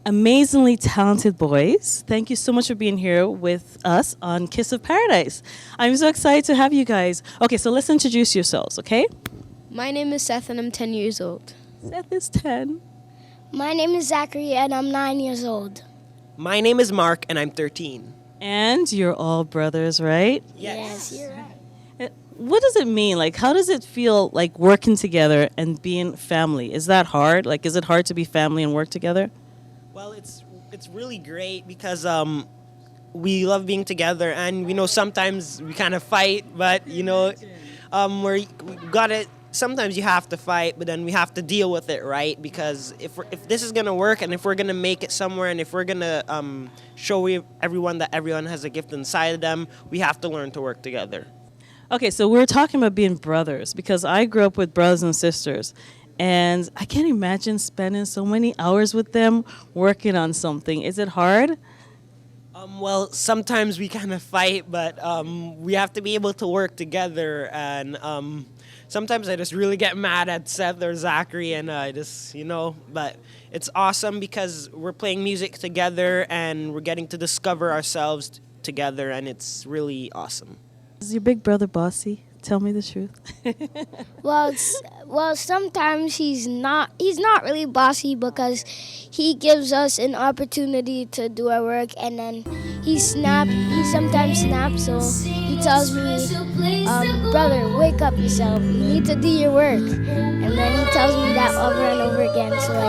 amazingly talented boys. Thank you so much for being here with us on Kiss of Paradise. I'm so excited to have you guys. Okay, so let's introduce yourselves, okay? My name is Seth and I'm 10 years old. Seth is 10. My name is Zachary and I'm 9 years old. My name is Mark and I'm 13. And you're all brothers, right? Yes, you're right. What does it mean? Like, how does it feel like working together and being family? Is that hard? Like, is it hard to be family and work together? Well, it's really great because we love being together, and sometimes we kind of fight, but we gotta. Sometimes you have to fight, but then we have to deal with it, right? Because if this is gonna work, and if we're gonna make it somewhere, and if we're gonna show everyone that everyone has a gift inside of them, we have to learn to work together. Okay, so we're talking about being brothers because I grew up with brothers and sisters, and I can't imagine spending so many hours with them working on something. Is it hard? Well, sometimes we kind of fight, but we have to be able to work together. And sometimes I just really get mad at Seth or Zachary, and but it's awesome because we're playing music together and we're getting to discover ourselves together, and it's really awesome. Is your big brother bossy? Tell me the truth. Well, sometimes he's not really bossy because he gives us an opportunity to do our work, and then he sometimes snaps, so he tells me, brother, wake up yourself, you need to do your work. And then he tells me that over and over again, so I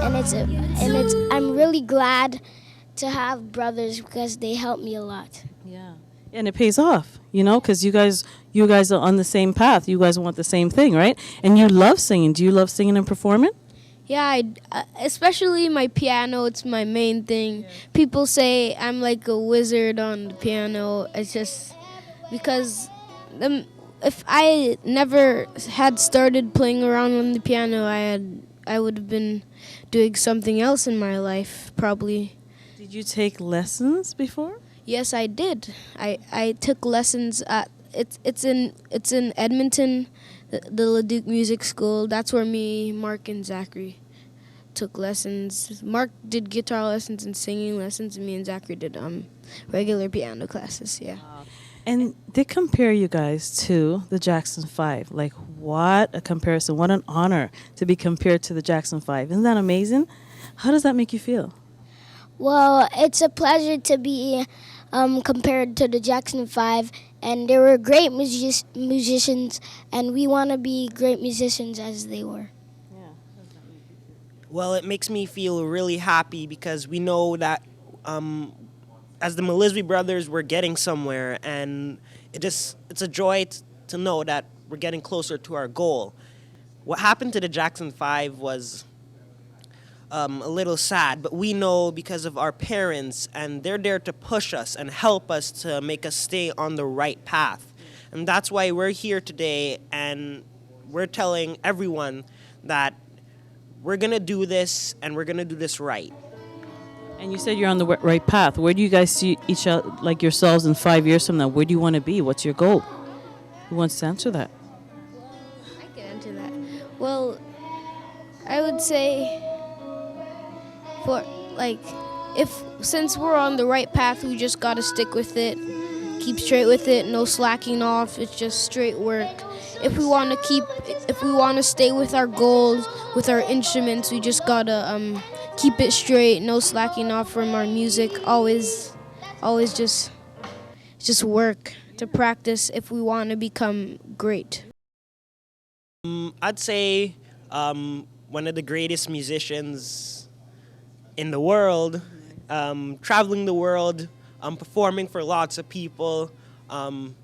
have to do my work, and I'm really glad to have brothers because they help me a lot. Yeah. And it pays off, because you guys are on the same path. You guys want the same thing, right? And you love singing. Do you love singing and performing? Yeah, especially my piano. It's my main thing. Yeah. People say I'm like a wizard on the piano. It's just because if I never had started playing around on the piano, I would have been doing something else in my life, probably. Did you take lessons before? Yes, I did. I took lessons at it's in Edmonton, the Leduc Music School. That's where me, Mark, and Zachary took lessons. Mark did guitar lessons and singing lessons, and me and Zachary did regular piano classes. Yeah. Wow. And they compare you guys to the Jackson 5. Like, what a comparison! What an honor to be compared to the Jackson 5. Isn't that amazing? How does that make you feel? Well, it's a pleasure to be compared to the Jackson 5, and they were great musicians, and we want to be great musicians as they were. Yeah. Well, it makes me feel really happy because we know that as the Melisizwe brothers, we're getting somewhere, and it's a joy to know that we're getting closer to our goal. What happened to the Jackson 5 was a little sad, but we know because of our parents, and they're there to push us and help us to make us stay on the right path. And that's why we're here today, and we're telling everyone that we're going to do this, and we're going to do this right. And you said you're on the right path. Where do you guys see each other, like yourselves, in 5 years from now? Where do you want to be? What's your goal? Who wants to answer that? I can answer that. Well, I would say since we're on the right path, we just gotta stick with it, keep straight with it, no slacking off. It's just straight work. If we want to stay with our goals, with our instruments, we just gotta keep it straight, no slacking off from our music. Always just work to practice if we want to become great. I'd say one of the greatest musicians in the world, traveling the world, performing for lots of people,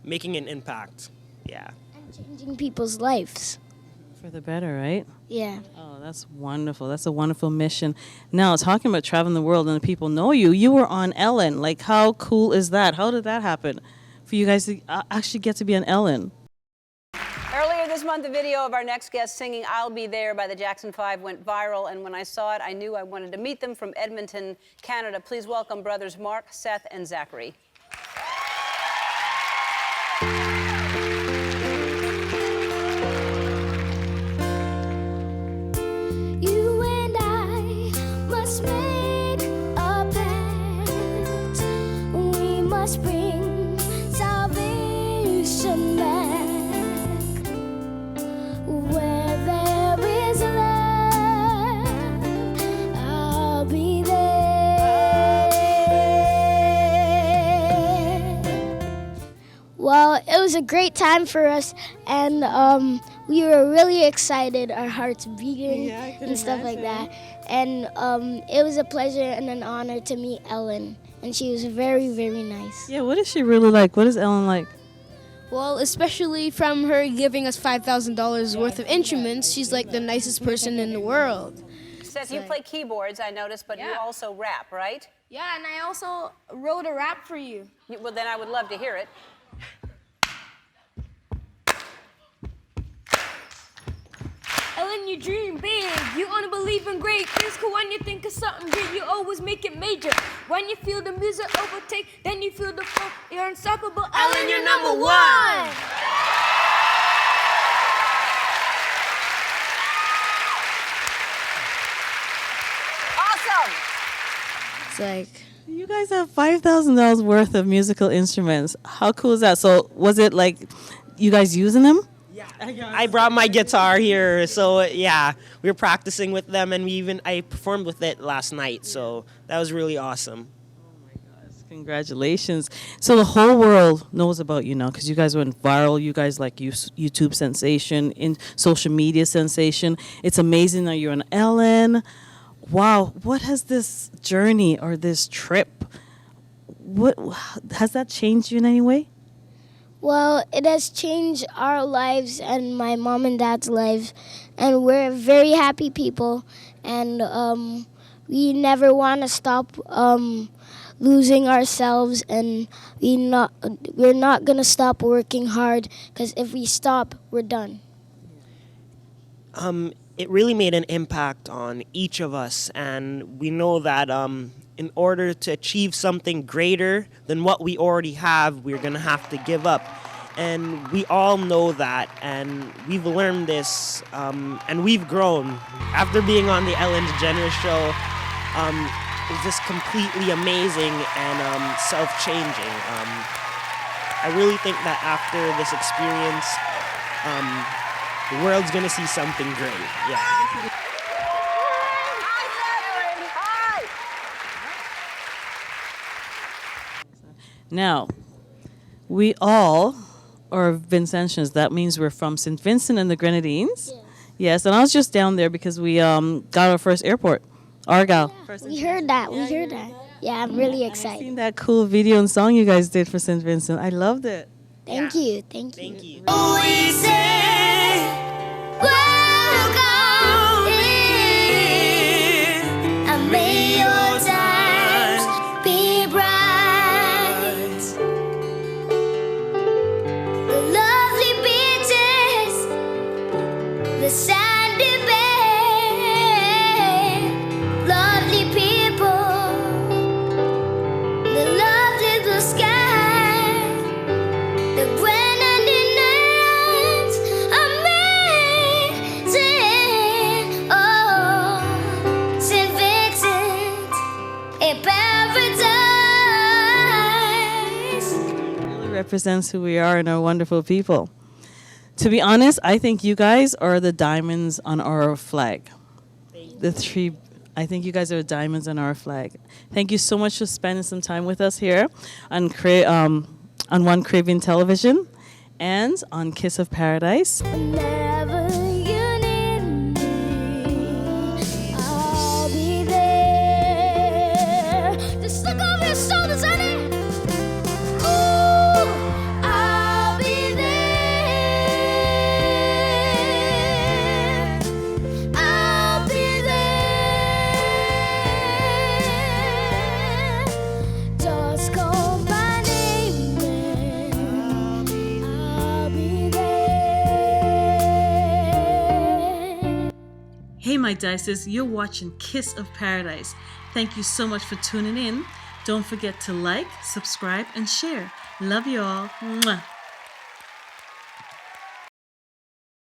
making an impact. Yeah. And changing people's lives. For the better, right? Yeah. Oh, that's wonderful. That's a wonderful mission. Now, talking about traveling the world and the people know you, you were on Ellen. Like, how cool is that? How did that happen for you guys to actually get to be on Ellen? Earlier this month, a video of our next guest singing I'll Be There by the Jackson 5 went viral, and when I saw it, I knew I wanted to meet them from Edmonton, Canada. Please welcome brothers Mark, Seth, and Zachary. You and I direction back. Where there is love, I'll be there. Well, it was a great time for us, and we were really excited, our hearts beating Yeah, I can and stuff like imagine. that. And it was a pleasure and an honor to meet Ellen, and she was very, very nice. Yeah, what is she really like? What is Ellen like? Well, especially from her giving us $5,000 worth of instruments, she's like the nicest person in the world. Seth, you play keyboards, I noticed, but you Yeah. also rap, right? Yeah, and I also wrote a rap for you. Well, then I would love to hear it. Ellen, you dream big, you wanna believe in great things, 'cause when you think of something big, you always make it major. When you feel the music overtake, then you feel the flow, you're unstoppable. Ellen, you're number one! Awesome! It's like, You guys have $5,000 worth of musical instruments. How cool is that? So was it like you guys using them? I brought my guitar here, so yeah, we were practicing with them, and I performed with it last night, so that was really awesome. Congratulations. So the whole world knows about you now because you guys went viral. You guys like YouTube sensation, in social media sensation. It's amazing that you're on Ellen. Wow. What has this journey or this trip, what has that changed you in any way? Well, it has changed our lives and my mom and dad's lives, and we're very happy people, and we never want to stop losing ourselves, and we're not gonna stop working hard, because if we stop, we're done. It really made an impact on each of us, and we know that in order to achieve something greater than what we already have, we're gonna have to give up. And we all know that, and we've learned this, and we've grown. After being on the Ellen DeGeneres show, it was just completely amazing and self-changing. I really think that after this experience, the world's gonna see something great. Yeah. Now, we all are Vincentians. That means we're from St. Vincent and the Grenadines. Yes, and I was just down there because we got our first airport, Argyle. We heard that. We heard that. Yeah, I'm really excited. Seen that cool video and song you guys did for St. Vincent. I loved it. Thank you. Thank you. Thank you. We say, welcome in, and may your times be bright. The lovely beaches, the sandy bay, lovely people, the lovely blue sky, the Grenadine Islands, amazing. Oh, St. Vincent, a paradise. Really represents who we are and our wonderful people. To be honest, I think you guys are the diamonds on our flag. The three, I think you guys are the diamonds on our flag. Thank you so much for spending some time with us here on One Caribbean Television and on Kiss of Paradise. Whenever you need me, I'll be there. Just look over your shoulders, honey. Ooh, I'll be there. I'll be there. Just call my name and I'll be there. Hey, my Dices, you're watching Kiss of Paradise. Thank you so much for tuning in. Don't forget to like, subscribe, and share. Love you all. Mwah.